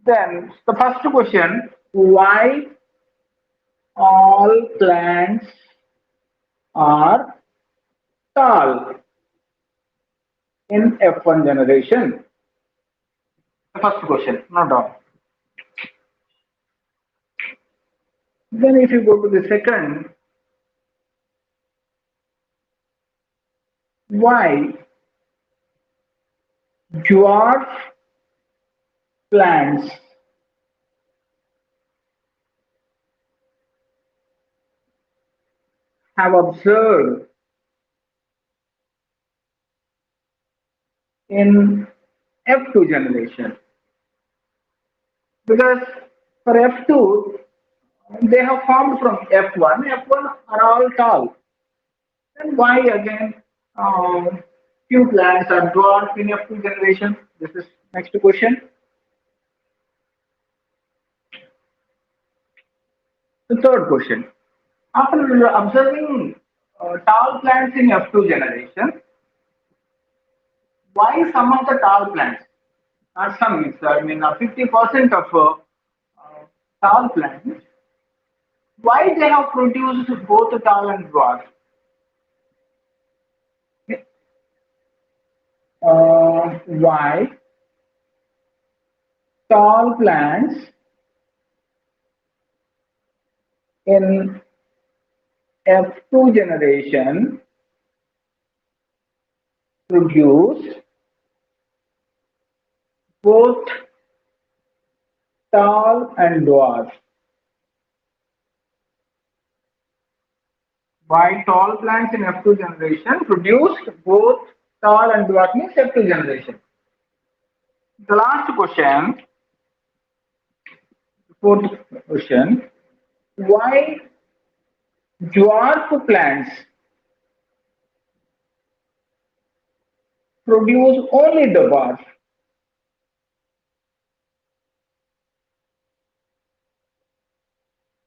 Then the first question, why all plants are tall in F1 generation? The first question, no doubt. Then if you go to the second, why dwarf plants have observed in F2 generation? Because for F2, they have formed from F1. F1 are all tall. Then why again few plants are dwarf in F2 generation? This is next question. The third question. After observing tall plants in F2 generation, why some of the tall plants, not some, it's, I mean 50% of tall plants, why they have produced both tall and dwarf? Why tall plants in F2 generation produce both tall and dwarf? Why tall plants in F2 generation produced both tall and dwarf means F2 generation. The last question, fourth question, why dwarf plants produce only dwarf?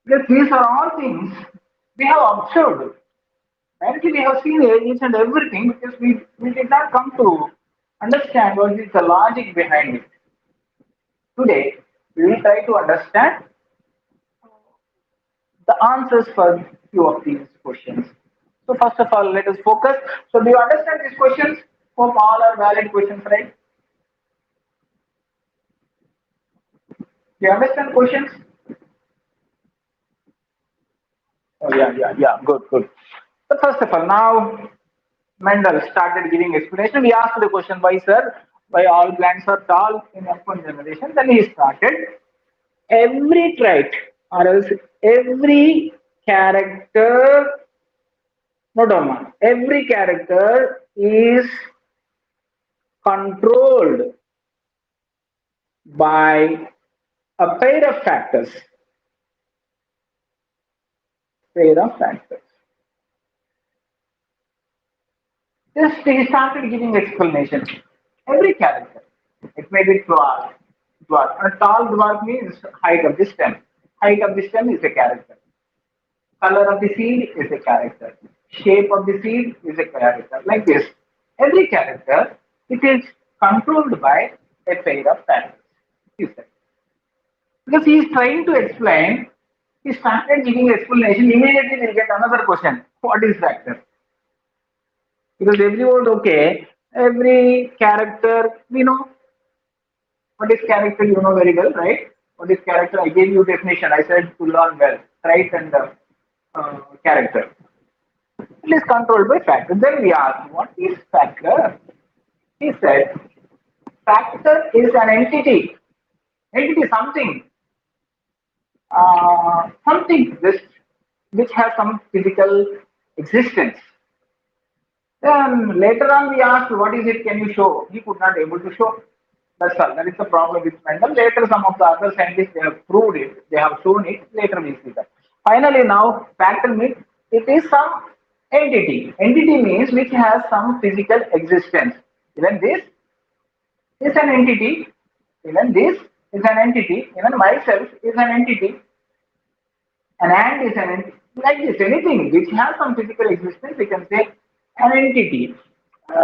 Because these are all things we have observed. Actually, we have seen each and everything because we did not come to understand what is the logic behind it. Today, we will try to understand the answers for few of these questions. So first of all, let us focus. So do you understand these questions? Hope all are valid questions, right? Do you understand questions? Oh yeah. Good, good. So first of all, now Mendel started giving explanation. We asked the question, why sir? Why all plants are tall in F1 generation? Then he started every trait or else every character, no down, every character is controlled by a pair of factors. Pair of factors. Just he started giving explanation. Every character. It may be dwarf. Dwarf. A tall dwarf means height of the stem. Height of the stem is a character. Color of the seed is a character. Shape of the seed is a character. Like this. Every character, it is controlled by a pair of factors. He said. Because he is trying to explain, he started giving explanation. Immediately we'll get another question. What is factor? Because every word, okay, every character, we know what is character, you know very well, right? What is character? I gave you definition. I said to learn well, right? And character. It is controlled by factor. Then we asked, what is factor? He said, factor is an entity. Entity, something exists which has some physical existence. Then later on we asked, what is it, can you show? He could not able to show. That's all. That is the problem with Mendel. Later some of the other scientists, they have proved it, they have shown it. Later we see that. Finally now, factor means it is some entity. Entity means which has some physical existence. Even this is an entity. Even this is an entity. Even myself is an entity. An ant is an entity. Like this, anything which has some physical existence, we can say an entity.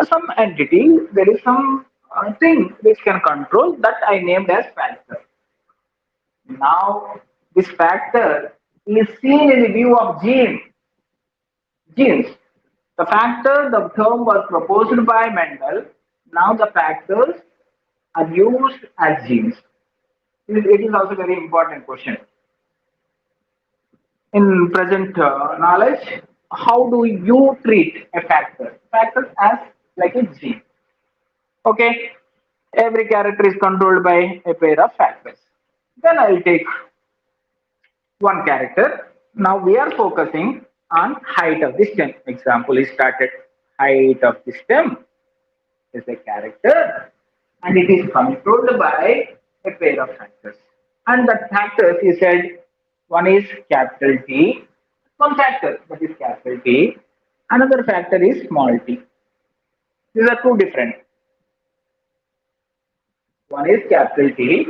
Some entity, there is some thing which can control that I named as factor. Now, this factor is seen in the view of genes. The factor, the term was proposed by Mendel. Now the factors are used as genes. It is also a very important question. In present knowledge, how do you treat a factor? Factors as like a gene. Okay, every character is controlled by a pair of factors. Then I will take one character. Now we are focusing on height of the stem. Example is started. Height of the stem is a character and it is controlled by a pair of factors. And the factors he said one is capital T, one factor that is capital T, another factor is small t. These are two different. One is capital T,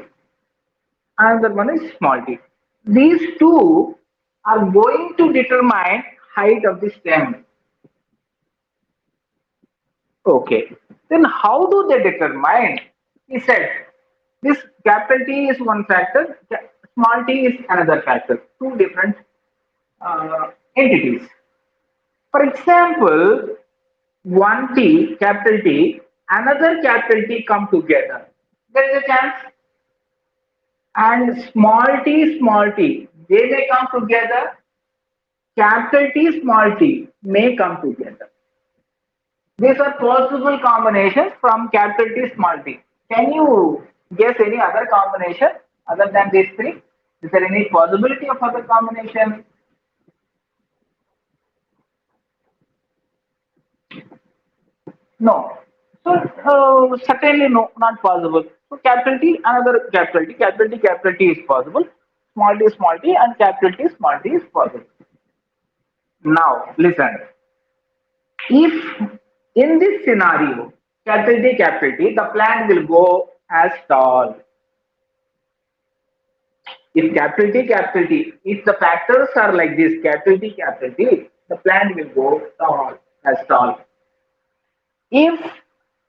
another one is small t. These two are going to determine height of the stem. Okay. Then how do they determine? He said this capital T is one factor, small t is another factor. Two different entities. For example, one T, capital T, another capital T come together. There is a chance. And small t, they may come together. Capital T, small t may come together. These are possible combinations from capital T, small t. Can you guess any other combination other than these three? Is there any possibility of other combination? No. So certainly no, not possible. So capital T, another capital T is possible. Small t, and capital T, small t is possible. Now listen. If in this scenario, capital T, the plant will go as tall. If capital T, if the factors are like this, capital T, the plant will go tall as tall. If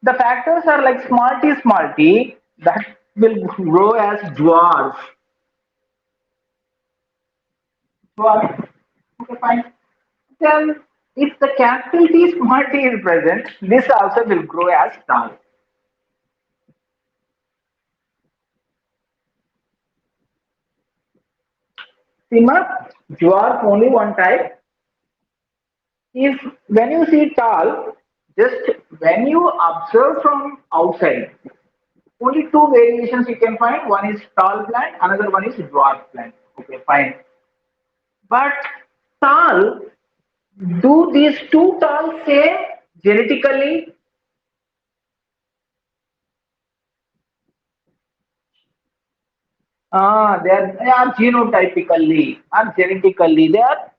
the factors are like small t, that will grow as dwarf. Dwarf. Okay, fine. Then, if the capital T, small t is present, this also will grow as tall. Sima, dwarf only one type. If when you see tall, just when you observe from outside, only two variations you can find. One is tall plant, another one is dwarf plant. Okay, fine. But tall, do these two tall same genetically? They are genotypically or genetically. They are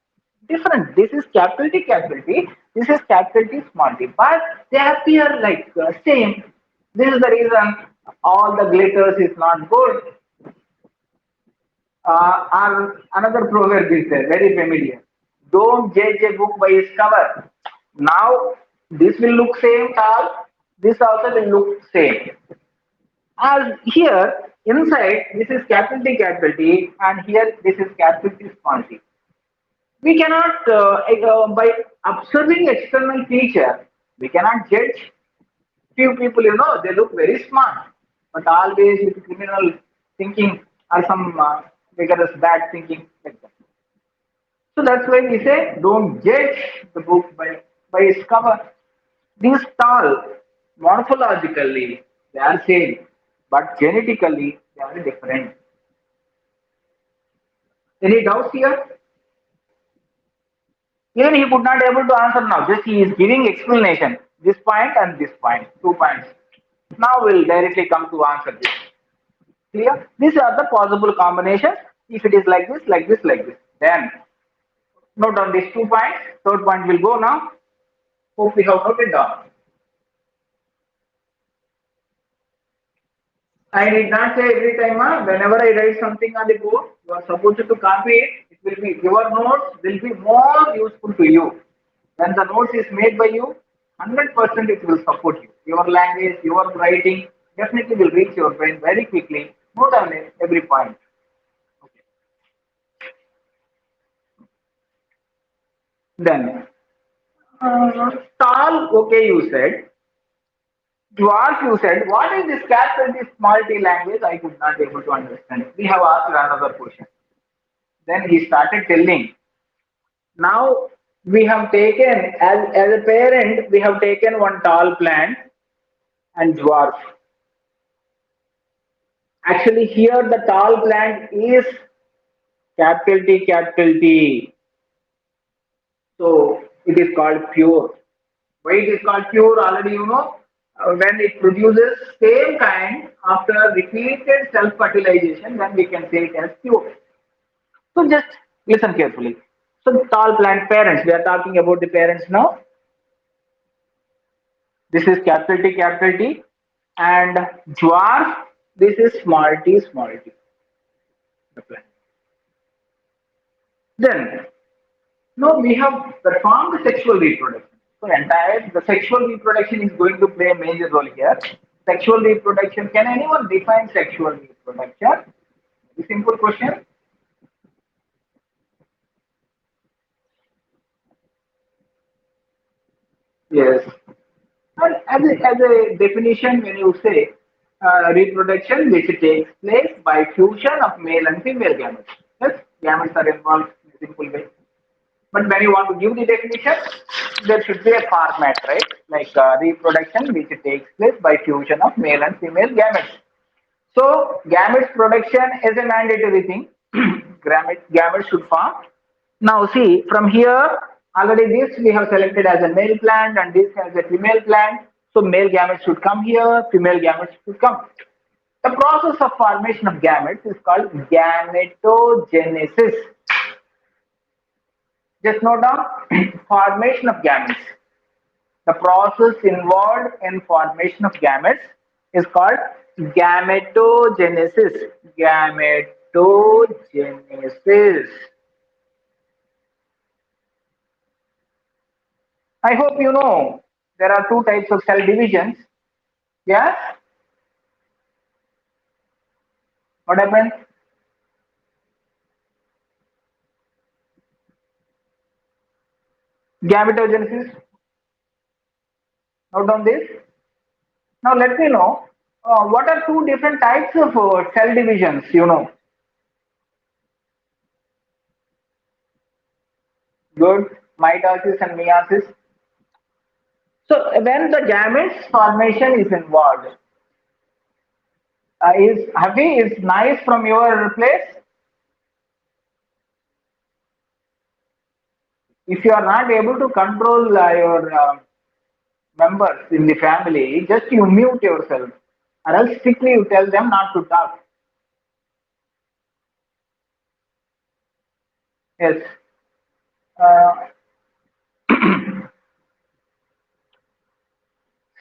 different. This is capital T. This is capital T, small t. But they appear like same. This is the reason all the glitters is not good. Or another proverb is there, very familiar. Don't judge a book by its cover. Now, this will look same tall, this also will look same. As here, inside, this is capital T, and here this is capital T, small t. We cannot, by observing external feature, we cannot judge. Few people, they look very smart, but always with criminal thinking or some vigorous bad thinking like that. So that's why we say don't judge the book by its cover. These tall, morphologically, they are same, but genetically, they are different. Any doubts here? Even he could not able to answer now. Just he is giving explanation. This point and this point, 2 points. Now we'll directly come to answer this. Clear? These are the possible combinations. If it is like this, like this, like this, then note down these 2 points. Third point will go now. Hope we have noted down. I need not say every time, whenever I write something on the board, you are supposed to copy it. It will be your notes will be more useful to you. When the notes is made by you, 100% it will support you. Your language, your writing definitely will reach your brain very quickly. Note down every point. Then tall, okay, you said. Dwarf, you said. What is this capital T small t language? I could not able to understand. We have asked another question. Then he started telling. Now we have taken as a parent, we have taken one tall plant and dwarf. Actually, here the tall plant is capital T, capital T. So it is called pure. Why it is called pure? Already you know. When it produces same kind after repeated self-fertilization, then we can say it as pure. So just listen carefully. So the tall plant parents, we are talking about the parents now. This is capital T, and dwarf, this is small t, the plant. Then, now we have performed sexual reproduction. So entire the sexual reproduction is going to play a major role here. Sexual reproduction. Can anyone define sexual reproduction? A simple question. Yes. And as a definition, when you say reproduction, which takes place by fusion of male and female gametes. Yes, gametes are involved in a simple way. But when you want to give the definition, there should be a format, right? Like reproduction, which takes place by fusion of male and female gametes. So, gametes production is a mandatory thing. Gametes should form. Now, see, from here, already this we have selected as a male plant and this as a female plant. So, male gametes should come here, female gametes should come. The process of formation of gametes is called gametogenesis. Just note down formation of gametes. The process involved in formation of gametes is called gametogenesis. Gametogenesis. I hope you know there are two types of cell divisions. Yes? What happens? Gametogenesis. Note down this. Now let me know what are two different types of cell divisions, you know. Good. Mitosis and meiosis. So when the gametes formation is involved, is Happy is nice from your place. If you are not able to control your members in the family, just you mute yourself, or else strictly you tell them not to talk. Yes. Uh,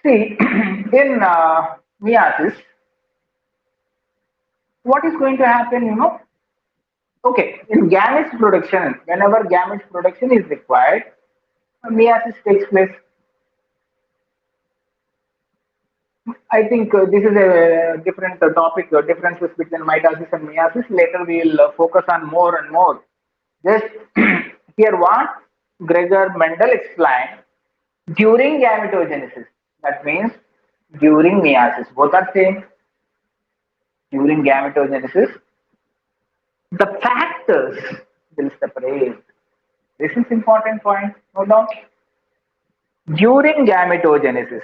See, in meiosis, what is going to happen? You know, okay, in gametes production, whenever gametes production is required, meiosis takes place. I think this is a different topic, differences between mitosis and meiosis. Later we will focus on more and more. Just here what Gregor Mendel explained during gametogenesis. That means during meiosis. Both are same. During gametogenesis, the factors will separate. This is important point. No doubt. During gametogenesis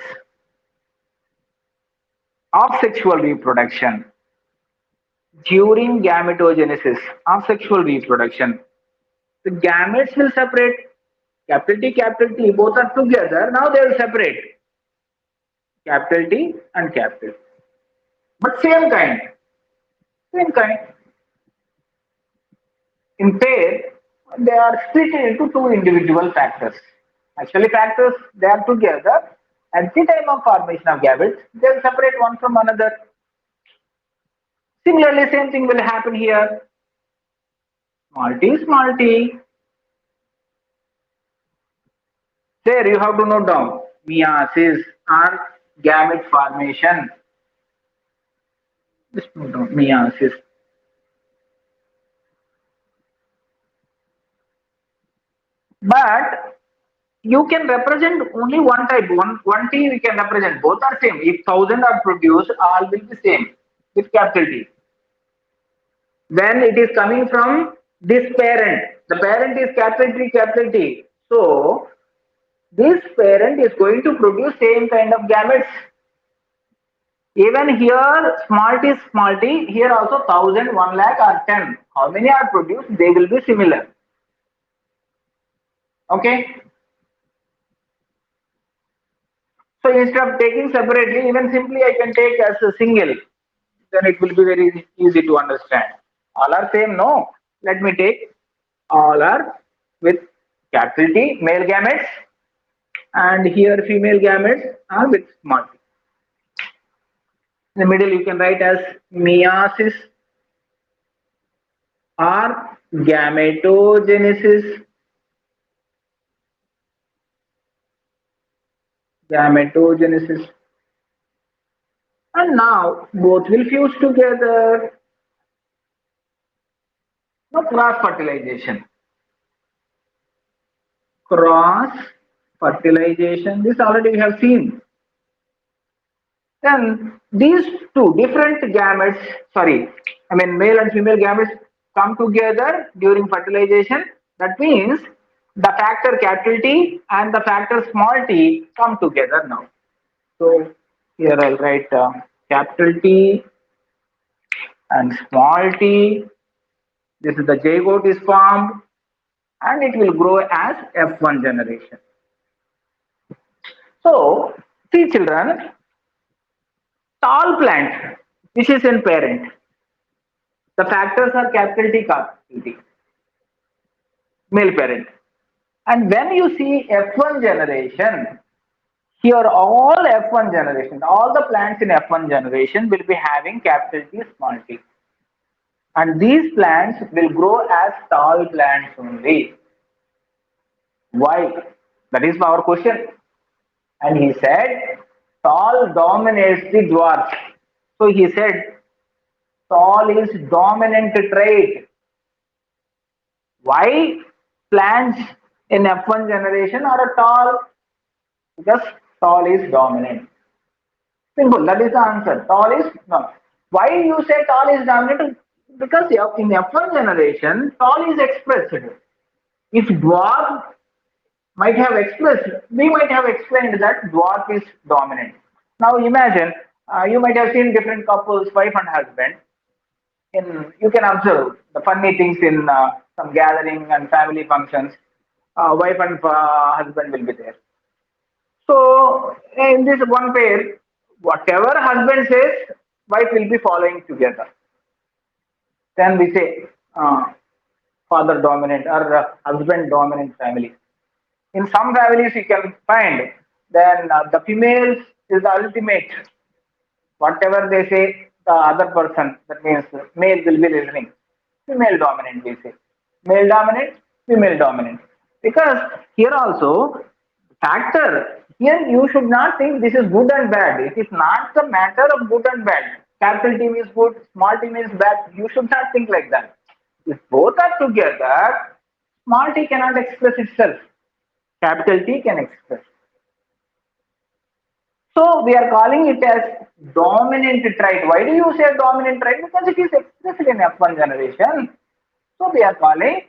of sexual reproduction, during gametogenesis of sexual reproduction, the gametes will separate. Capital T, both are together. Now they will separate. Capital T and capital. But same kind. Same kind. In pair, they are split into two individual factors. Actually, factors they are together. At the time of formation of gametes, they will separate one from another. Similarly, same thing will happen here. Small t. There you have to note down meiosis or gamete formation. Just note down meiosis. But you can represent only one type, one T we can represent, both are same. If 1000 are produced, all will be same with capital T. When it is coming from this parent, the parent is capital T. So this parent is going to produce same kind of gametes. Even here, small t, here also 1000, 1 lakh or 10. How many are produced? They will be similar. Okay. So instead of taking separately, even simply I can take as a single. Then it will be very easy to understand. All are same, no? Let me take all are with capital T, male gametes, and here female gametes are with small t. In the middle, you can write as meiosis or gametogenesis. Gametogenesis. And now both will fuse together. Now cross fertilization. Cross fertilization. This already we have seen. Then these two different gametes, sorry, I mean male and female gametes come together during fertilization. That means the factor capital T and the factor small t come together now. So here I'll write capital T and small t. This is the zygote is formed and it will grow as F1 generation. So see children, tall plant which is in parent, the factors are capital T, male parent. And when you see F1 generation, here all F1 generation, all the plants in F1 generation will be having capital T, small t. And these plants will grow as tall plants only. Why? That is our question. And he said, tall dominates the dwarf. So he said, tall is dominant trait. Why plants in F1 generation are tall? Because tall is dominant. Simple, that is the answer. Tall is no. Why you say tall is dominant? Because in F1 generation, tall is expressed. If dwarf might have expressed, we might have explained that dwarf is dominant. Now imagine, you might have seen different couples, wife and husband. You can observe the funny things in some gathering and family functions. Wife and husband will be there. So in this one pair, whatever husband says, wife will be following together. Then we say father dominant or husband dominant family. In some families you can find then the females is the ultimate. Whatever they say, the other person, that means male will be listening. Female dominant, we say. Male dominant, female dominant. Because here also, factor, here you should not think this is good and bad. It is not the matter of good and bad. Capital T means good, small t means bad. You should not think like that. If both are together, small t cannot express itself. Capital T can express. So we are calling it as dominant trait. Why do you say dominant trait? Because it is expressed in F1 generation. So we are calling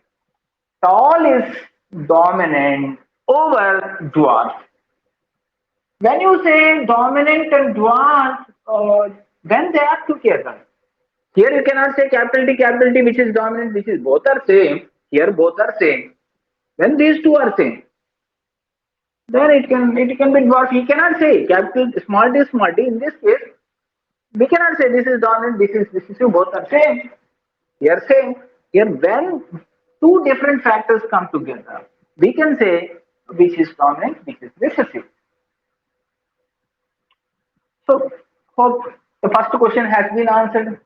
tall is dominant over dwarf. When you say dominant and dwarf, when they are together. Here you cannot say capital T, which is dominant, which is both are same. Here both are same. When these two are same, then it can be dwarf. You cannot say capital small t. In this case, we cannot say this is dominant, this is both are same. Here same. Here when two different factors come together, we can say which is dominant, which is recessive. So hope the first question has been answered.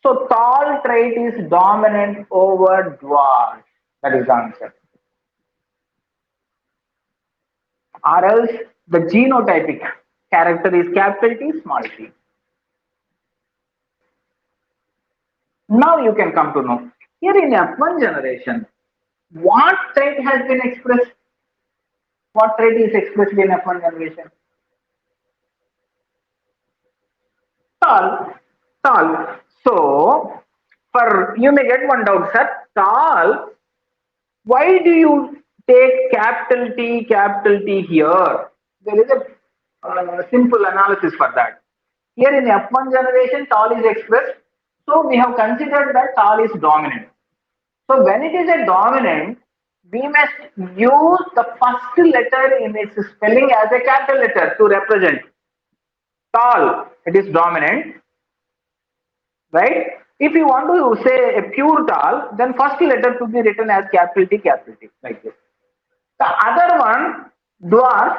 So tall trait is dominant over dwarf. That is the answer. Or else the genotypic character is capital T, small t. Now you can come to know. Here in F1 generation, What trait has been expressed? What trait is expressed in F1 generation? Tall, tall. So, for you may get one doubt, sir. Tall. Why do you take capital T here? There is a simple analysis for that. Here in F1 generation, tall is expressed. So we have considered that tall is dominant. So when it is a dominant, we must use the first letter in its spelling as a capital letter to represent. Tall, it is dominant, right? If you want to say a pure tall, then first letter to be written as capital T, like this. The other one, dwarf,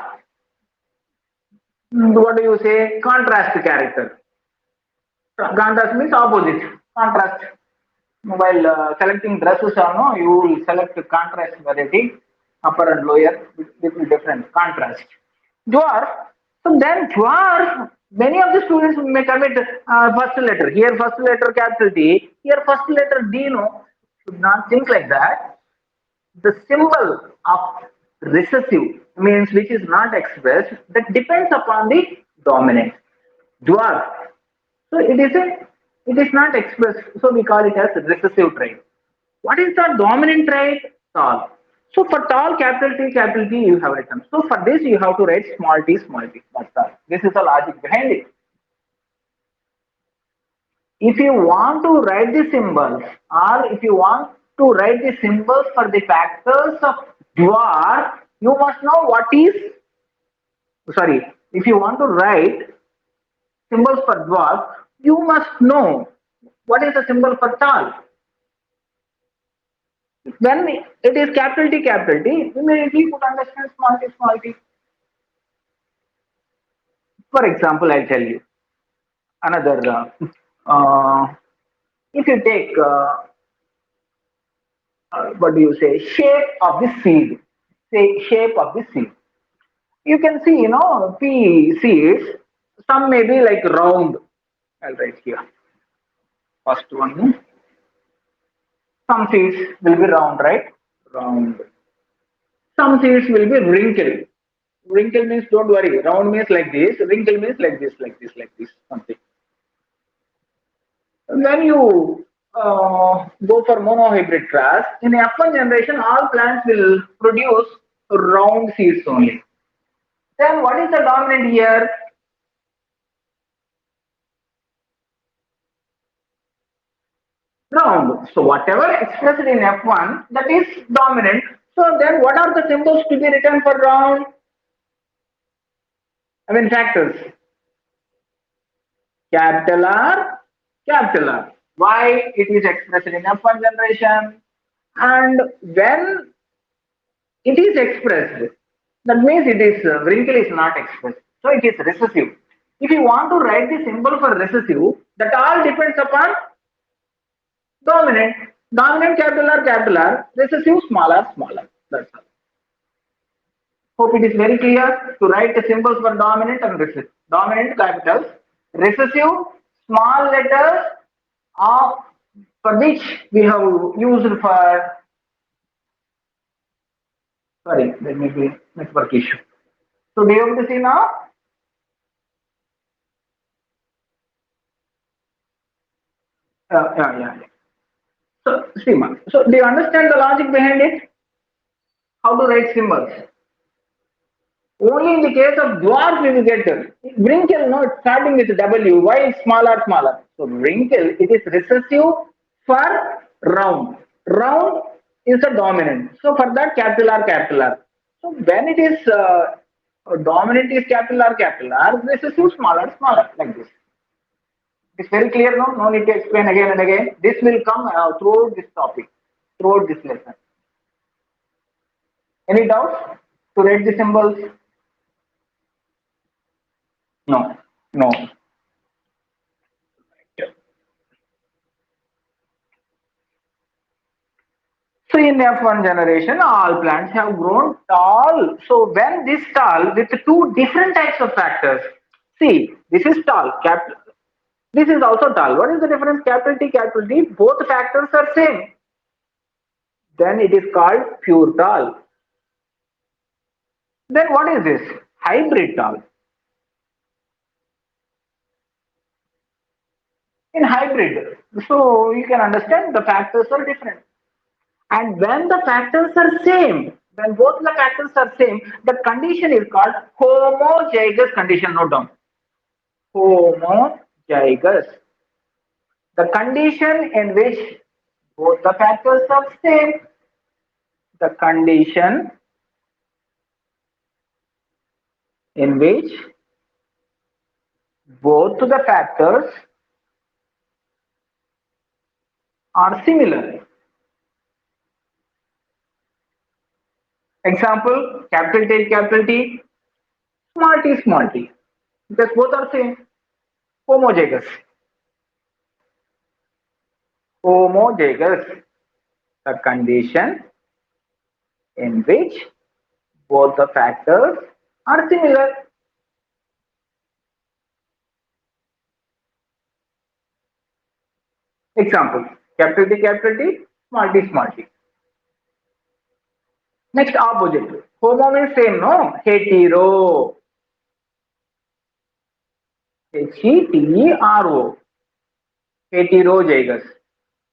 what do you say? Contrast character. Contrast means opposite. Contrast. While selecting dresses, no, you will select contrast variety, upper and lower, little different contrast. Dwarf. So then dwarf. Many of the students may commit first letter. Here first letter capital T. Here first letter D. No, should not think like that. The symbol of recessive means which is not expressed, that depends upon the dominant. Dwarf. So it is not expressed, so we call it as recessive trait. What is the dominant trait? Tall. So for tall, capital T you have written. So for this you have to write small t. That's all. This is the logic behind it. If you want to write the symbols, or if you want to write the symbols for the factors of dwarf, you must know what is, sorry, if you want to write symbols for dwarf, you must know what is the symbol for tall. When it is capital T, immediately put understand small t. For example, I'll tell you another. If you take what do you say, shape of the seed, say shape of the seed, you can see, pea seeds, some may be like round. I'll write here first one. Some seeds will be round, right? Round. Some seeds will be wrinkled. Wrinkle means don't worry, round means like this, wrinkle means like this, something. When you go for monohybrid cross, in F1 generation, all plants will produce round seeds only. Then what is the dominant here? Round. So whatever expressed in F1, that is dominant. So then what are the symbols to be written for round? I mean factors. Capital R, capital R. Why it is expressed in F1 generation? And when it is expressed, that means it is wrinkle is not expressed. So it is recessive. If you want to write the symbol for recessive, that all depends upon dominant. Dominant capital R, recessive smaller. That's all. Hope it is very clear to write the symbols for dominant and recessive. Dominant capitals, recessive small letters of for which we have used for, sorry, there may be network issue. So do you have to see now? Yeah. So see, so do you understand the logic behind it? How to write symbols? Only in the case of dwarf we will get wrinkle, no, it's starting with W. Why it's smaller? So wrinkle, it is recessive for round. Round is a dominant. So for that capital R. So when it is dominant is capital R, recessive smaller, like this. It's very clear now. No need to explain again and again. This will come throughout this topic, throughout this lesson. Any doubts to write the symbols? No. So in F1 generation, all plants have grown tall. So when this tall with two different types of factors, see, this is tall, this is also tall. What is the difference? Capital T, both factors are same. then it is called pure tall. Then what is this? Hybrid tall. In hybrid, so you can understand the factors are different. And when the factors are same, when both the factors are same, the condition is called homozygous condition. Note down. Homozygous. The condition in which both the factors are same. The condition in which both the factors are similar. Example, capital T, small t. Because both are same. Homozygous. Homozygous. The condition in which both the factors are similar. Example, capital T, small t. Next, opposite. Homo means same, no? Hetero. Hetero. Heterozygous.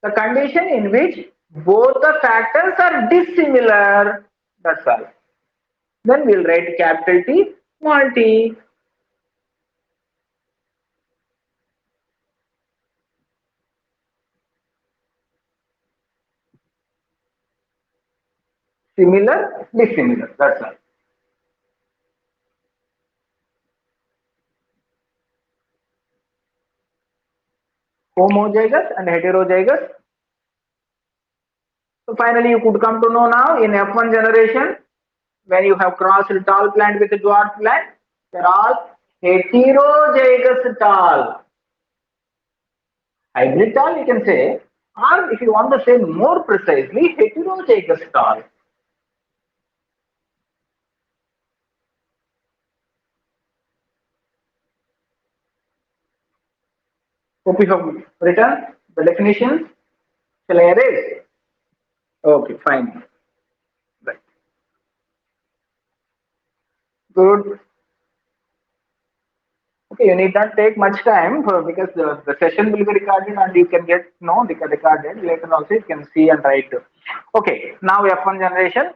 The condition in which both the factors are dissimilar. That's all. Then we'll write capital T, small t. Similar, dissimilar. That's all. Homozygous and heterozygous. So finally, you could come to know now in F1 generation, when you have crossed tall plant with a dwarf plant, they're all heterozygous tall. Hybrid tall, you can say, or if you want to say more precisely, heterozygous tall. Hope you have written the definitions. Shall I erase? Okay, fine. Right. Good. Okay, you need not take much time because the session will be recorded and you can get recorded. Later also you can see and write. Okay, now F1 generation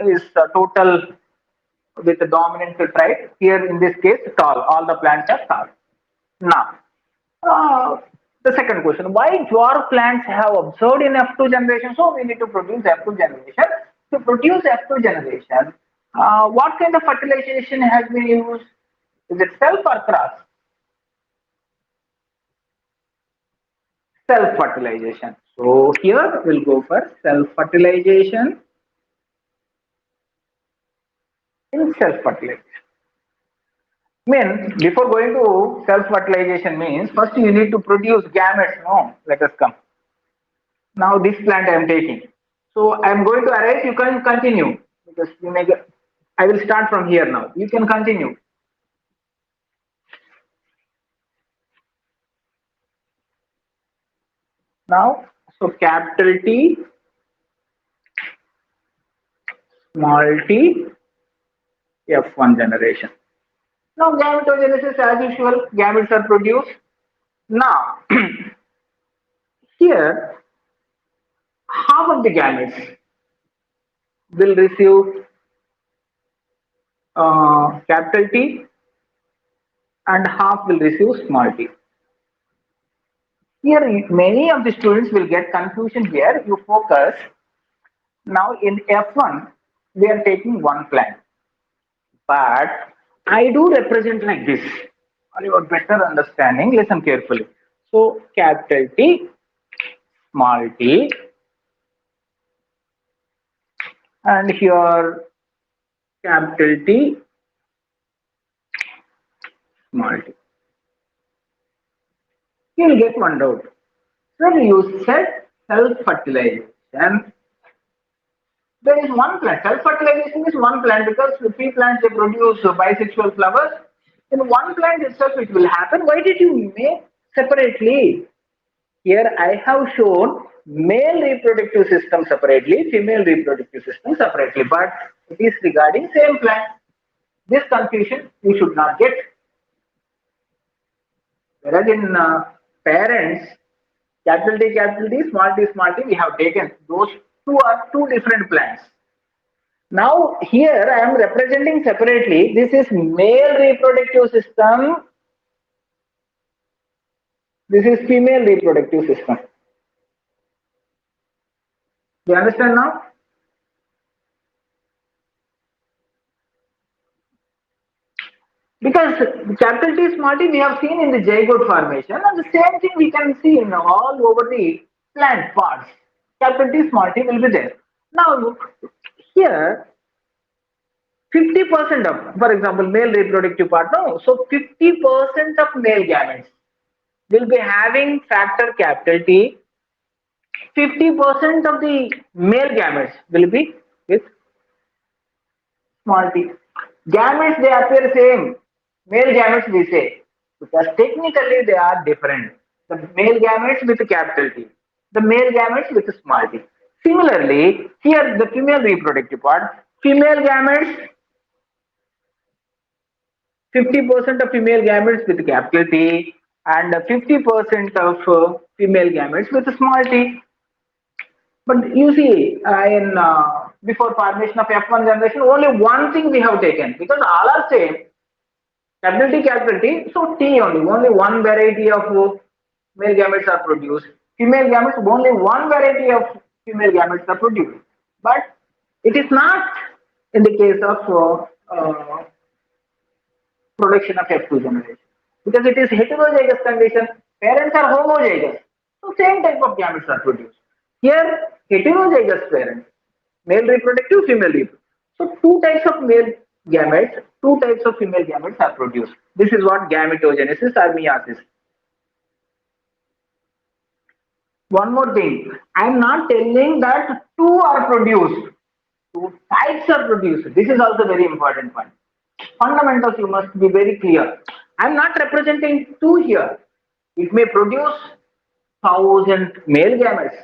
is total with the dominant trait. Here in this case, tall. All the plants are tall. Now, the second question, why dwarf plants have observed in F2 generation? So we need to produce F2 generation. To produce F2 generation, what kind of fertilization has been used? Is it self or cross? Self-fertilization. So here we'll go for self-fertilization. In self-fertilization. Means before going to self-fertilization means first you need to produce gametes. No, let us come. Now this plant I am taking. So I am going to erase. You can continue because you may get. I will start from here now. You can continue. Now, so capital T, small t, F1 generation. Now gametogenesis as usual, gametes are produced. Now, here, half of the gametes will receive capital T and half will receive small t. Here, many of the students will get confusion here. You focus. Now, in F1, we are taking one plant. But I do represent like this. For your better understanding, listen carefully. So, capital T, small t, and here capital T, small t. You will get one doubt. Sir, you said self-fertilization. There is one plant. Self-fertilization is one plant because the three plants they produce bisexual flowers. In one plant itself it will happen. Why did you make separately? Here I have shown male reproductive system separately, female reproductive system separately, but it is regarding same plant. This confusion you should not get. Whereas in parents, capital T, small t, we have taken those two are two different plants. Now here I am representing separately. This is male reproductive system. This is female reproductive system. Do you understand now? Because capital T, small t we have seen in the zygote formation, and the same thing we can see in all over the plant parts. Capital T, small t will be there. Now here 50% of, for example, male reproductive part, no, so 50% of male gametes will be having factor capital T. 50% of the male gametes will be with small t. Gametes they appear same. Male gametes we say because technically they are different. The male gametes with capital T, the male gametes with small t. Similarly, here the female reproductive part, female gametes 50% of female gametes with capital T and 50% of female gametes with small t. But you see, in before formation of F1 generation, only one thing we have taken because all are same. Capital T, so T only one variety of male gametes are produced. Female gametes, only one variety of female gametes are produced. But it is not in the case of production of F2 generation because it is heterozygous condition. Parents are homozygous, so same type of gametes are produced. Here, heterozygous parents, male reproductive, female reproductive. So two types of male gametes, two types of female gametes are produced. This is what gametogenesis or meiosis. One more thing, I am not telling that two are produced, two types are produced. This is also very important point. Fundamentals you must be very clear. I am not representing two here. It may produce 1,000 male gametes.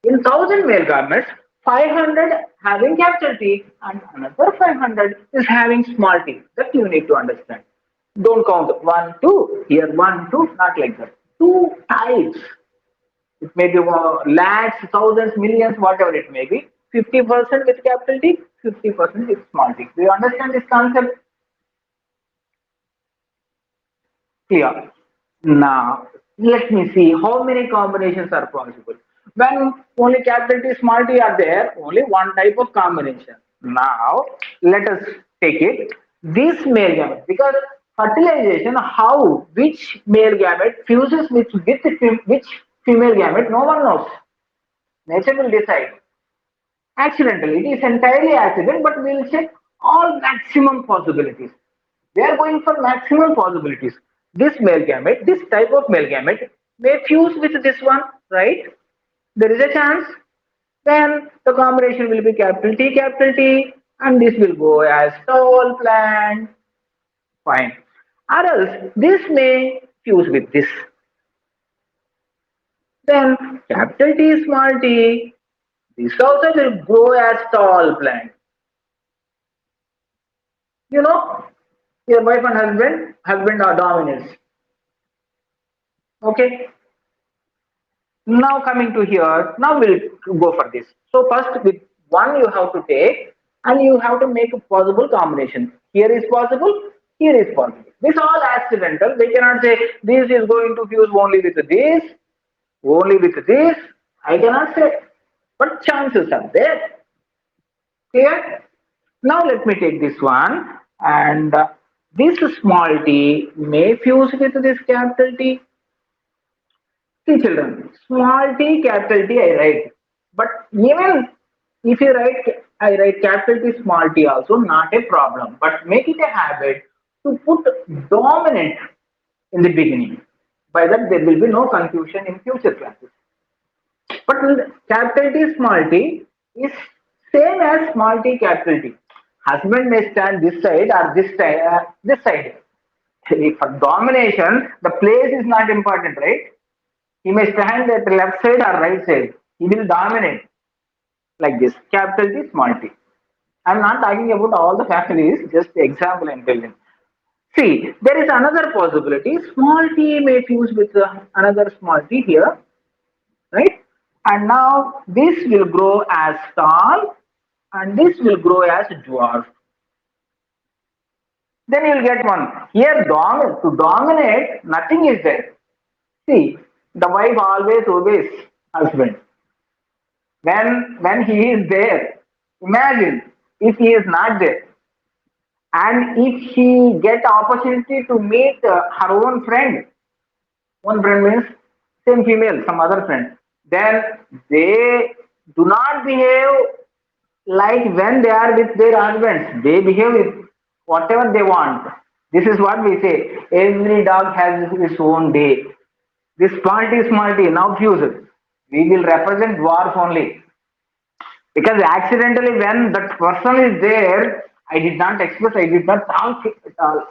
In 1,000 male gametes, 500 having capital T and another 500 is having small t. That you need to understand. Don't count 1, 2, here 1, 2, not like that. Two types. It may be lakhs, thousands, millions, whatever it may be. 50% with capital T, 50% with small t. Do you understand this concept? Clear. Now, let me see how many combinations are possible. When only capital T, small t are there, only one type of combination. Now, let us take it. This male gamete, because fertilization, how, which male gamete fuses with which female gamete, no one knows. Nature will decide. Accidentally, it is entirely accident, but we will check all maximum possibilities. They are going for maximum possibilities. This male gamete, this type of male gamete may fuse with this one, right? There is a chance. Then the combination will be capital T, and this will go as tall plant. Fine. Or else this may fuse with this. Then capital T, small t, this also will grow as tall plant. You know, your wife and husband are dominants. Okay. Now coming to here, now we'll go for this. So first with one you have to take and you have to make a possible combination. Here is possible, here is possible. This all accidental. They cannot say this is going to fuse only with this, only with this. I cannot say, but chances are there. Clear? Now let me take this one and this small t may fuse with this capital T. See children, small t, capital T I write. But even if you write, I write capital T, small t also, not a problem. But make it a habit to put dominant in the beginning. By that there will be no confusion in future classes. But capital T, small t is same as small t, capital T. Husband may stand this side or this side. For domination, the place is not important, right? He may stand at the left side or right side. He will dominate like this. Capital T, small t. I'm not talking about all the families, just the example I'm telling. See, there is another possibility. Small t may fuse with another small t here, right? And now this will grow as tall and this will grow as dwarf. Then you will get one. Here, to dominate, nothing is there. See, the wife always obeys husband. When he is there, imagine if he is not there, and if she get opportunity to meet her own friend means same female, some other friend, then they do not behave like when they are with their husbands. They behave with whatever they want. This is what we say. Every dog has its own day. This smarty now fused. We will represent dwarf only. Because accidentally when that person is there, I did not express, I did not talk at all.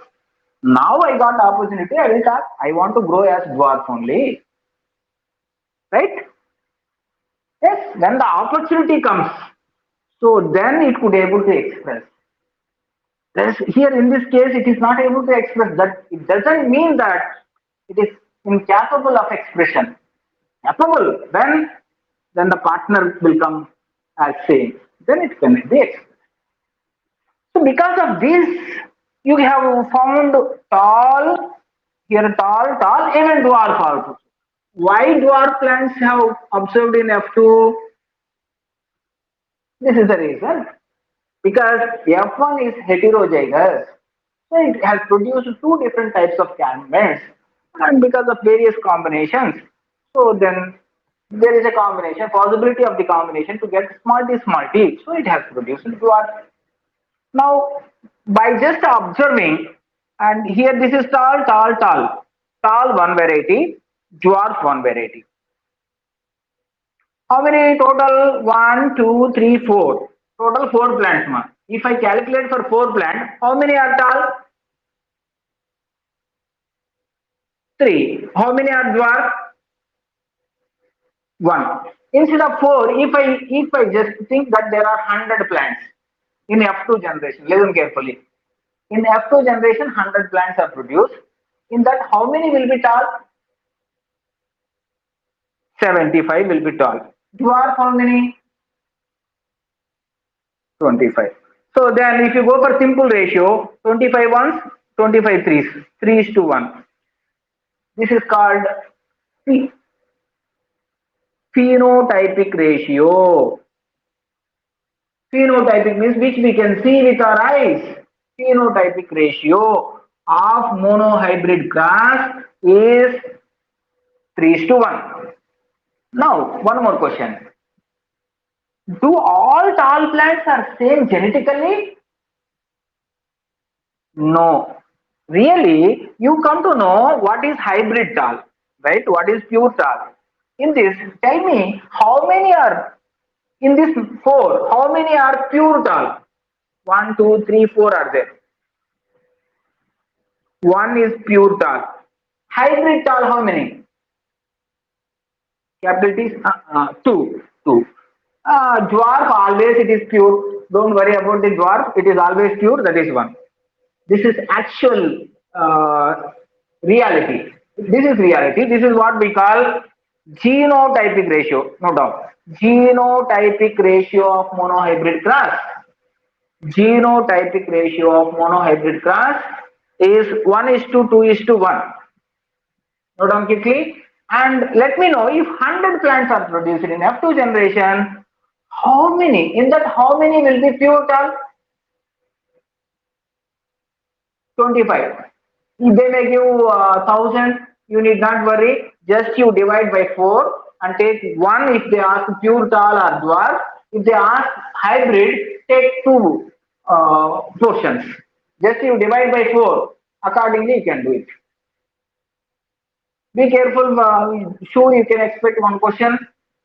Now I got opportunity, I will talk. I want to grow as dwarf only. Right? Yes, when the opportunity comes, so then it could able to express. Here in this case, it is not able to express that. It doesn't mean that it is incapable of expression. Capable when the partner will come as same, then it can be expressed. So because of this, you have found tall, here tall, even dwarf also. Why dwarf plants have observed in F2? This is the reason. Because F1 is heterozygous. So it has produced two different types of gametes, and because of various combinations, so then there is a combination, possibility of the combination to get small t. So it has produced dwarf. Now, by just observing, and here this is tall one variety, dwarf one variety. How many total? 1, 2, 3, 4. Total 4 plants, ma. If I calculate for 4 plants, how many are tall? 3. How many are dwarf? 1. Instead of 4, if I just think that there are 100 plants in F2 generation, listen carefully. In F2 generation, 100 plants are produced. In that, how many will be tall? 75 will be tall. Dwarf, how many? 25. So then if you go for simple ratio, 25 ones, 25 threes, 3 is to 1. This is called phenotypic ratio. Phenotypic means which we can see with our eyes. Phenotypic ratio of monohybrid grass is 3 is to 1. Now, one more question. Do all tall plants are same genetically? No. Really, you come to know what is hybrid tall, right? What is pure tall? In this, tell me how many are in this 4, how many are pure tall? 1, 2, 3, 4 are there. 1 is pure tall. Hybrid tall, how many? Capital T, 2. 2. Dwarf, always it is pure. Don't worry about the dwarf. It is always pure. That is 1. This is actual reality. This is reality. This is what we call genotypic ratio. No doubt. Genotypic ratio of monohybrid grass. Genotypic ratio of monohybrid grass is 1 is to 2 is to 1. Note down quickly. And let me know if 100 plants are produced in F2 generation, how many? In that, how many will be pure tall? 25. They may give 1,000. You need not worry. Just you divide by 4 and take 1 if they ask pure tall or dwarf. If they ask hybrid, take 2 portions. Just you divide by 4. Accordingly, you can do it. Be careful. Sure, you can expect one question.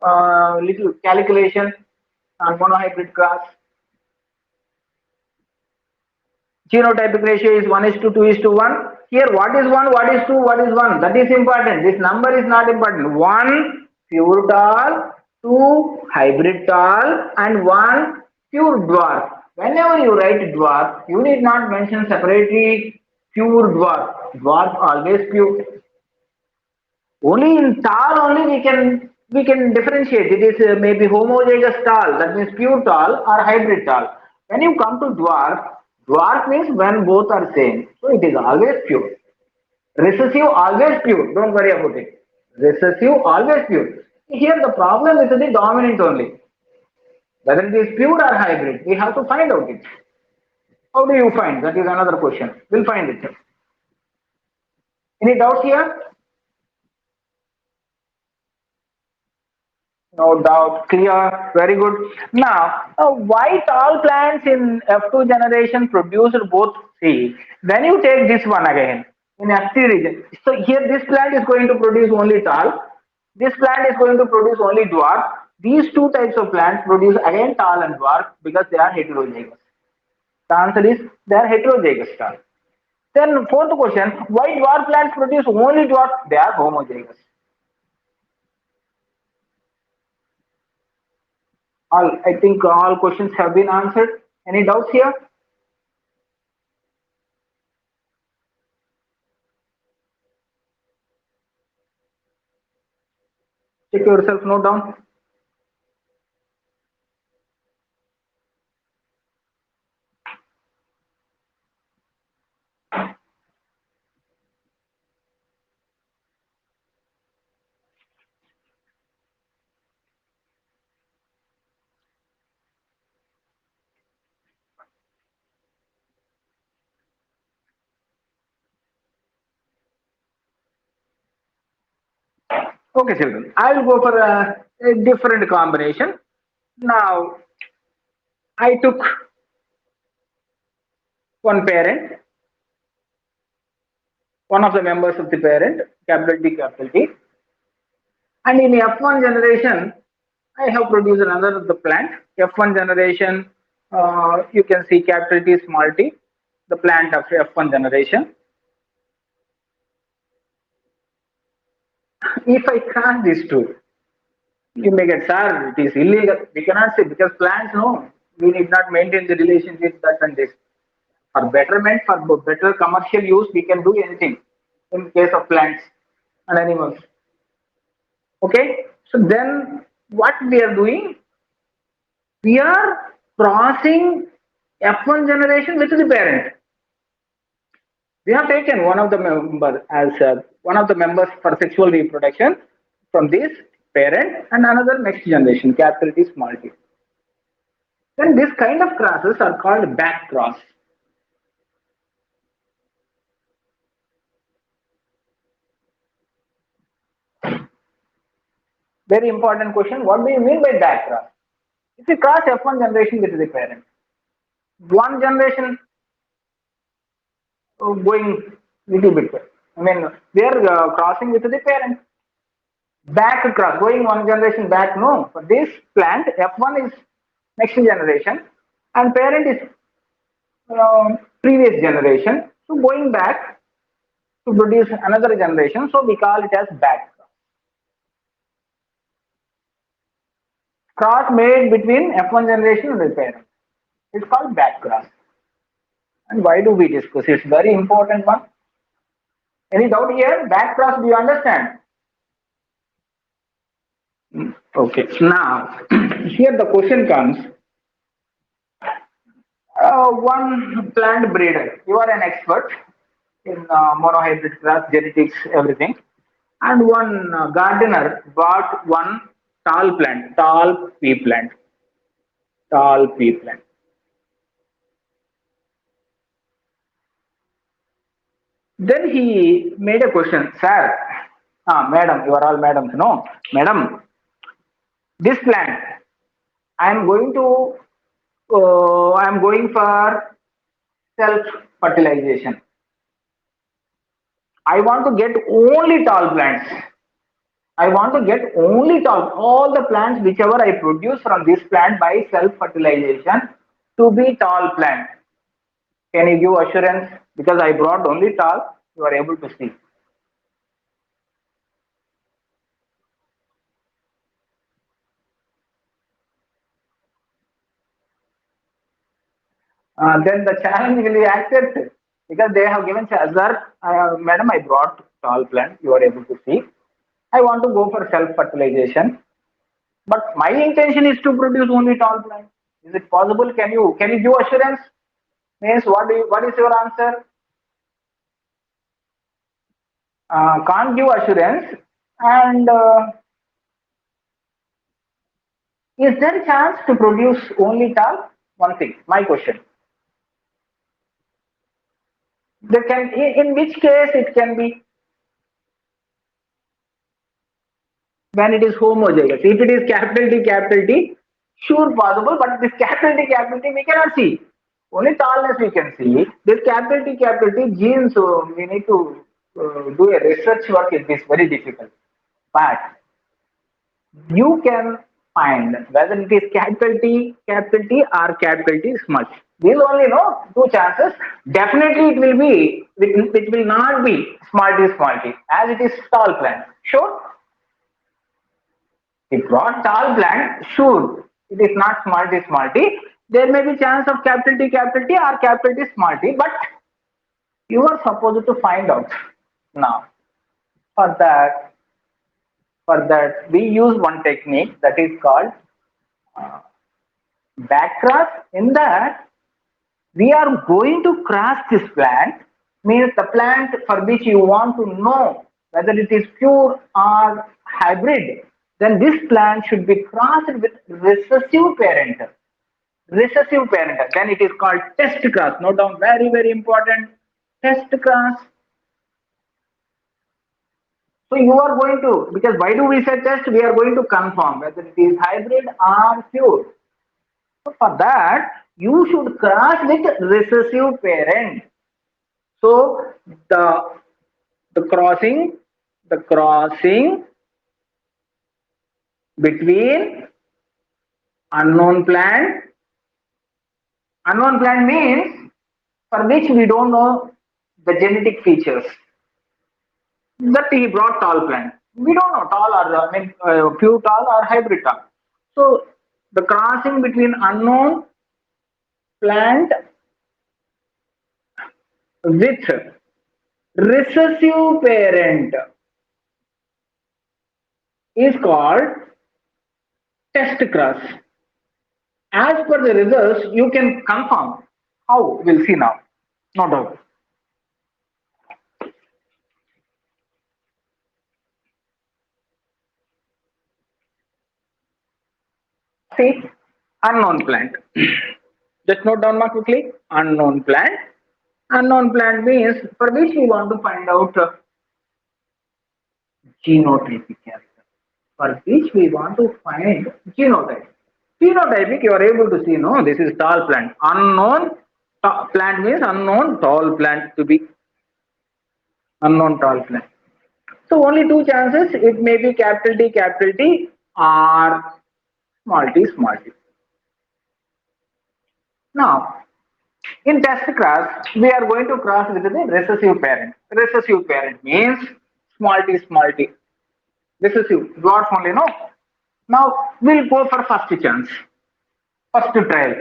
Little calculation on monohybrid grass. Genotypic ratio is 1 is to 2 is to 1. Here, what is 1, what is 2, what is 1? That is important. This number is not important. 1 pure tall, 2 hybrid tall, and 1 pure dwarf. Whenever you write dwarf, you need not mention separately pure dwarf. Dwarf always pure. Only in tall only we can differentiate. It is maybe homozygous tall, that means pure tall or hybrid tall. When you come to dwarf, dwarf means when both are same. So it is always pure. Recessive always pure. Don't worry about it. Recessive always pure. Here the problem is the dominant only. Whether it is pure or hybrid, we have to find out it. How do you find? That is another question. We'll find it. Any doubts here? No doubt, clear, very good. Now, why tall plants in F2 generation produced both seeds? When you take this one again in F3 region, so here this plant is going to produce only tall, this plant is going to produce only dwarf. These two types of plants produce again tall and dwarf because they are heterozygous. The answer is they are heterozygous tall. Then fourth question, why dwarf plants produce only dwarf? They are homozygous. All, I think all questions have been answered. Any doubts here? Check yourself, note down. Okay, children. I will go for a different combination. Now, I took one parent, one of the members of the parent, capital T, capital T. And in F1 generation, I have produced another of the plant. F1 generation, you can see capital T, small t, the plant of F1 generation. If I cross these two, you may get, sir, it is illegal. We cannot say because plants, no, we need not maintain the relationship that and this. For betterment, for better commercial use, we can do anything in case of plants and animals. Okay, so then what we are doing? We are crossing F1 generation with the parent. We have taken one of the members as one of the members for sexual reproduction from this parent and another next generation, capital T, small t. Then this kind of crosses are called back cross. Very important question. What do you mean by back cross? If you cross F1 generation with the parent, one generation going little bit. I mean, they are crossing with the parent. Back cross, going one generation back, no. For this plant, F1 is next generation and parent is previous generation. So going back to produce another generation, so we call it as back cross. Cross made between F1 generation and the parent. It's called back cross. And why do we discuss? It's very important one. Any doubt here? Back cross, do you understand? Okay, now here the question comes. One plant breeder, you are an expert in monohybrid cross, genetics, everything. And one gardener bought one tall plant, tall pea plant, tall pea plant. Then he made a question, sir, madam, you are all madams, no? Madam, this plant, I am going to, I am going for self-fertilization. I want to get only tall plants. I want to get only tall, all the plants whichever I produce from this plant by self-fertilization to be tall plant. Can you give assurance? Because I brought only tall. You are able to see. Then the challenge will be accepted because they have given sir, madam, I brought tall plant. You are able to see. I want to go for self fertilization, but my intention is to produce only tall plant. Is it possible? Can you give assurance? Means what is your answer? Can't give assurance. And is there a chance to produce only tall? One thing, my question. There can, in which case it can be when it is homozygous. If it is capital T, sure possible, but this capital T we cannot see. Only tallness we can see. This capital T genes, so we need to do a research work. It is very difficult. But you can find whether it is capital T or capital T small. These only know two chances. Definitely it will not be small t as it is tall plant. Sure. If brought tall plant, sure, it is not small t. There may be chance of capital T or capital T small t, but you are supposed to find out. Now, for that, we use one technique that is called backcross. In that, we are going to cross this plant, means the plant for which you want to know whether it is pure or hybrid, then this plant should be crossed with recessive parental. Recessive parental. Then it is called test cross. Note down, very, very important. Test cross. So you are going to, because why do we say test? We are going to confirm whether it is hybrid or pure. So for that, you should cross with recessive parent. So the crossing, the crossing between unknown plant. Unknown plant means for which we don't know the genetic features. That he brought tall plant. We don't know tall or pure tall or hybrid tall. So the crossing between unknown plant with recessive parent is called test cross. As per the results, you can confirm. How? We'll see now. No doubt. See, unknown plant. Just note down quickly. Unknown plant. Unknown plant means for which we want to find out genotypic character. For which we want to find genotype. Phenotypic, you are able to see, no, this is tall plant. Unknown plant means unknown tall plant to be unknown tall plant. So only two chances. It may be capital T, or small t. Now, in test cross, we are going to cross with the recessive parent. Recessive parent means small t. Recessive, dwarf only, no? Now, we'll go for first chance, first trial.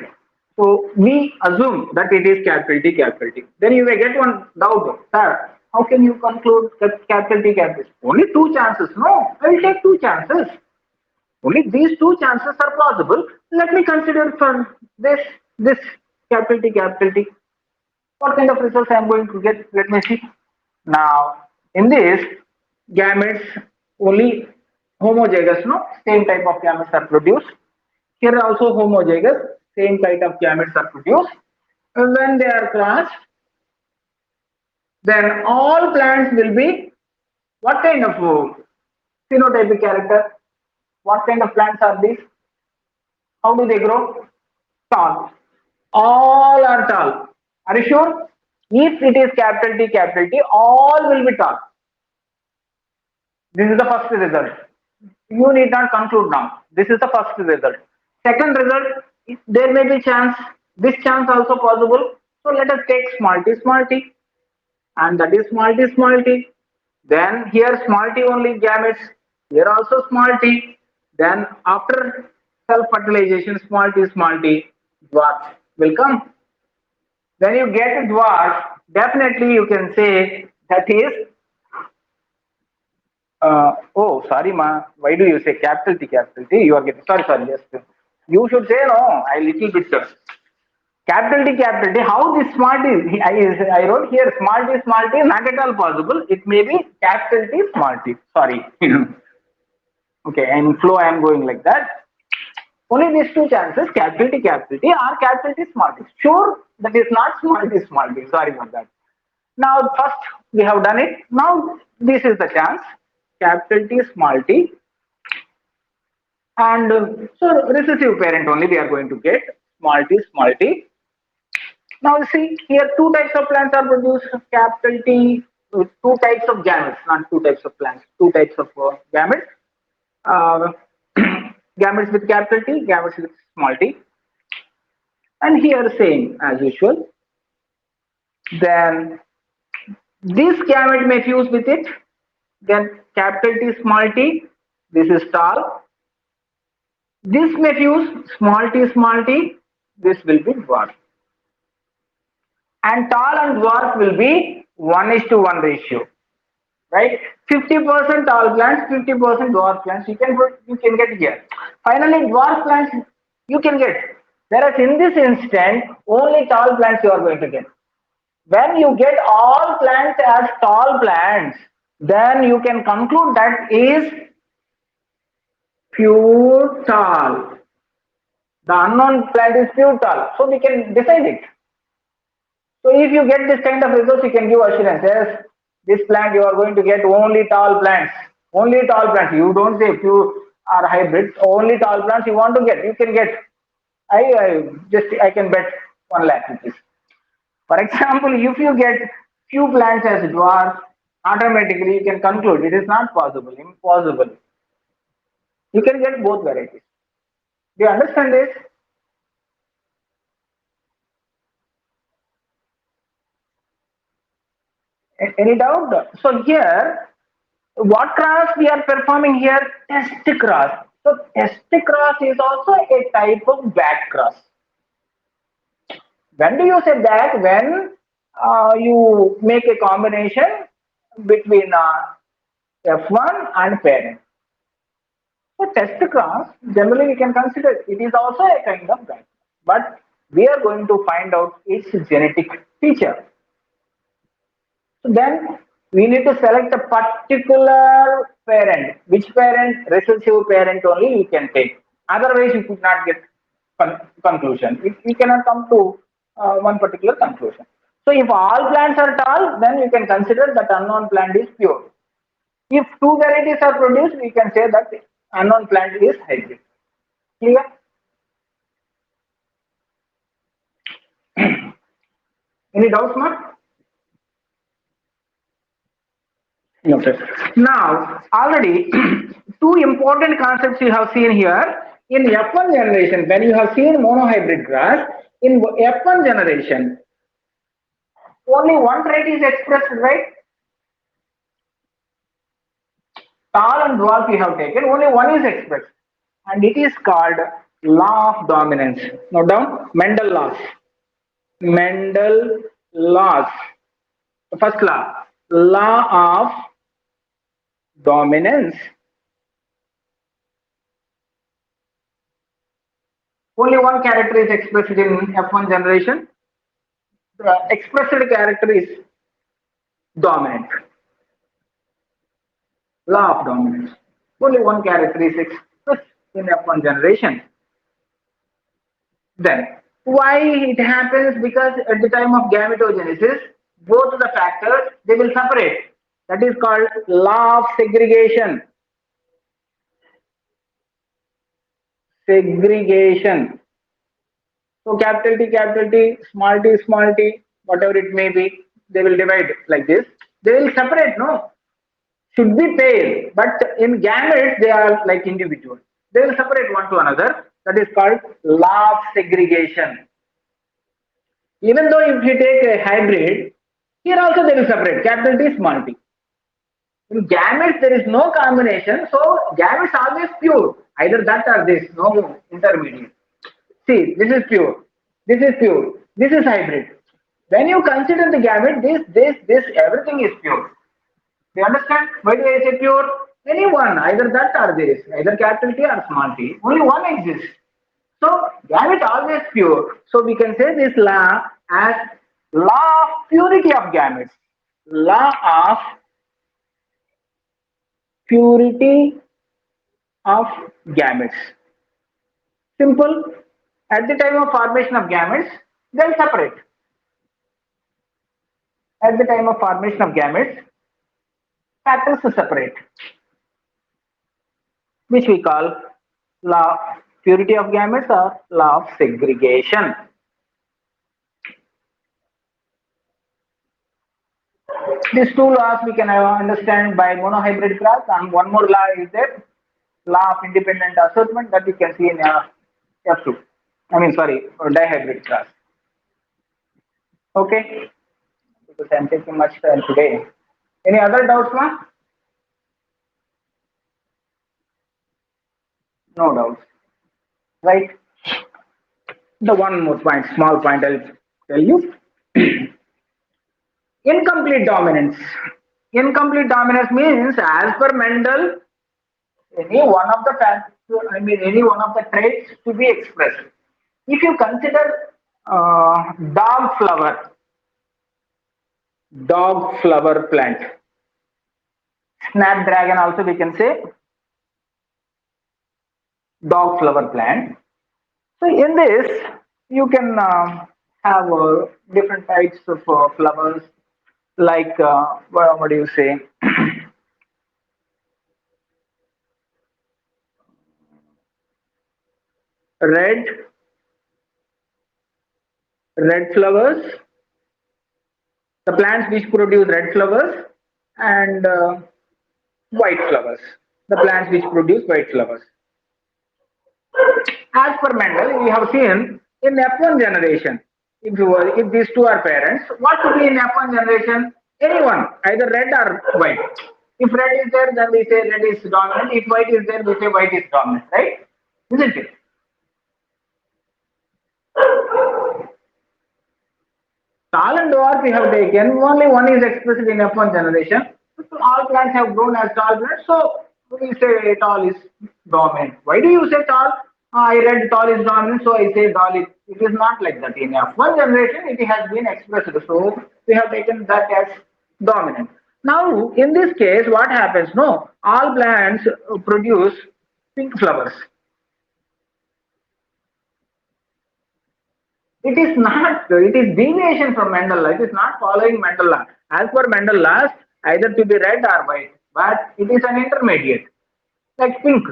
So, we assume that it is capital T. Then you may get one doubt, sir, how can you conclude that capital T? Only two chances. No, I will take two chances. Only these two chances are plausible. Let me consider for this capital T. What kind of results I am going to get? Let me see. Now, in this, gametes only homozygous, no? Same type of gametes are produced. Here also homozygous, same type of gametes are produced. And when they are crossed, then all plants will be what kind of phenotypic character? What kind of plants are these? How do they grow? Tall. All are tall. Are you sure? If it is capital T, all will be tall. This is the first result. You need not conclude now. This is the first result. Second result, there may be chance. This chance also possible. So let us take small t. and that is small t. Then here small t only gametes, here also small t. Then after self-fertilization, small t, dwarf will come. When you get a dwarf, definitely you can say that is, oh, sorry, ma. Why do you say capital T, capital T? You are getting, sorry, yes. You should say no, I little bit. Capital T, capital T. How this small t? I wrote here small t, not at all possible. It may be capital T, small t. Sorry. Okay, in flow I am going like that. Only these two chances, capital T, or capital T, small t. Sure, that is not small t. Sorry about that. Now, first we have done it. Now, this is the chance, capital T, small t. And so recessive parent only we are going to get, small t. Now see here two types of plants are produced, capital T, two types of gametes, not two types of plants, two types of gametes. Uh, gametes with capital T, gametes with small t. And here same as usual. Then this gamete may fuse with it. Then capital T, small t. This is tall. This may fuse small t. This will be dwarf. And tall and dwarf will be 1:1 ratio, right? 50% tall plants, 50% dwarf plants. You can get here. Finally, dwarf plants you can get. Whereas in this instant, only tall plants you are going to get. When you get all plants as tall plants, then you can conclude that is pure tall. The unknown plant is pure tall. So we can decide it. So if you get this kind of results, you can give assurance. Yes, this plant you are going to get only tall plants. Only tall plants. You don't say pure or hybrids. Only tall plants you want to get. You can get. I can bet 1 lakh rupees. For example, if you get few plants as dwarf, automatically you can conclude it is not possible, impossible. You can get both varieties. Do you understand this? Any doubt? So here, what cross we are performing here? Test cross. So test cross is also a type of back cross. When do you say that? When you make a combination between F1 and parent. So test cross, generally we can consider it is also a kind of back. But we are going to find out its genetic feature. So then we need to select a particular parent. Which parent? Recessive parent only we can take. Otherwise, you could not get conclusion. We cannot come to one particular conclusion. So if all plants are tall, then you can consider that unknown plant is pure. If two varieties are produced, we can say that unknown plant is hybrid. Clear? Any doubts, Mark? Okay. Now, already two important concepts you have seen here. In F1 generation, when you have seen monohybrid grass, in F1 generation, only one trait is expressed, right? Tall and dwarf you have taken, only one is expressed. And it is called law of dominance. Note down, Mendel laws. Mendel laws. The first law of dominance. Only one character is expressed in F1 generation. The expressed character is dominant. Law of dominance. Only one character is expressed in F1 generation. Then, why it happens? Because at the time of gametogenesis, both the factors they will separate. That is called law of segregation. Segregation. So capital T, small t, whatever it may be, they will divide like this. They will separate, no? Should be pair, but in gametes they are like individuals. They will separate one to another. That is called law of segregation. Even though if you take a hybrid, Here also there is separate, capital T, small t. In gametes, there is no combination, so gametes are always pure. Either that or this, no intermediate. See, this is pure, this is hybrid. When you consider the gamete, this, everything is pure. Do you understand? Why do I say pure? Any one, either that or this, either capital T or small t. Only one exists. So gamete always pure. So we can say this law as law of purity of gametes. Law of purity of gametes. Simple. At the time of formation of gametes, they'll separate. At the time of formation of gametes, factors are separate, which we call law of purity of gametes or law of segregation. These two laws we can understand by monohybrid cross, and one more law is there, law of independent assortment, that you can see in F2. I mean, sorry, dihybrid cross. Okay, because I'm taking much time today. Any other doubts, ma? No doubts, right? The one more point, small point, I'll tell you. Incomplete dominance. Incomplete dominance means, as per Mendel, any one of the facts, any one of the traits to be expressed. If you consider dog flower plant, snapdragon also we can say, dog flower plant. So in this, you can have different types of flowers, like what do you say? red flowers, the plants which produce red flowers, and white flowers, the plants which produce white flowers. As per Mendel, we have seen in F1 generation, if these two are parents, what to be in F1 generation? Anyone, either red or white. If red is there, then we say red is dominant. If white is there, we say white is dominant, right? Isn't it? Tall and dwarf we have taken, only one is expressed in F1 generation. All plants have grown as tall plants, so we say tall is dominant. Why do you say tall? I read tall is dominant, so I say tall is. It is not like that. In F1 generation, it has been expressed, so we have taken that as dominant. Now, in this case, what happens? No, all plants produce pink flowers. It is not, it is deviation from Mendel law. It is not following Mendel law. As per Mendel laws, either to be red or white, but it is an intermediate, like pink.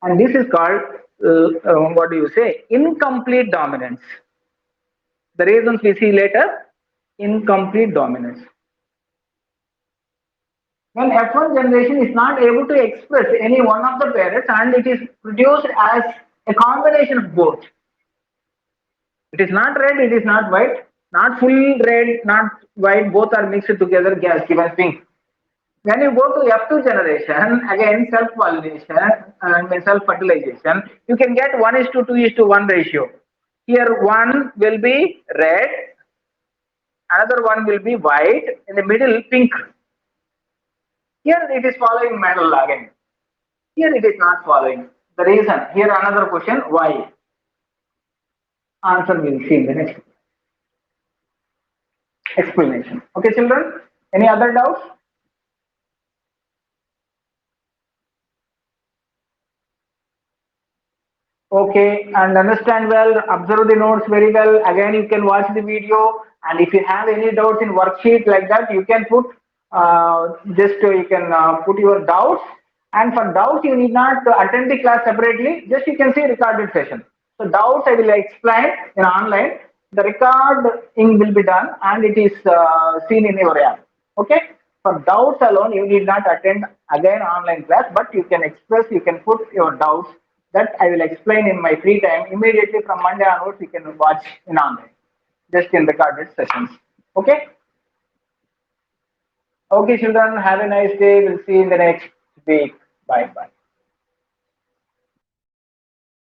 And this is called, what do you say, incomplete dominance. The reasons we see later, incomplete dominance. When F1 generation is not able to express any one of the parents and it is produced as a combination of both. It is not red, it is not white, not full red, not white, both are mixed together, given pink. When you go to F2 generation, again self-pollination, self-fertilization, you can get 1:2:1 ratio. Here one will be red, another one will be white, in the middle pink. Here it is following Mendel law again. Here it is not following. The reason, here another question, why? Answer we will see in the next explanation. Okay, children? Any other doubts? Okay, and understand well, observe the notes very well. Again, you can watch the video, and if you have any doubts in worksheet like that, you can put you can put your doubts. And for doubts, you need not attend the class separately. Just you can see recorded session. So doubts I will explain in online. The recording will be done, and it is seen in your app. Okay. For doubts alone, you need not attend again online class, but you can express, you can put your doubts that I will explain in my free time. Immediately from Monday onwards, you can watch in online, just in recorded sessions. Okay. Okay, children. Have a nice day. We'll see you in the next week. Bye bye.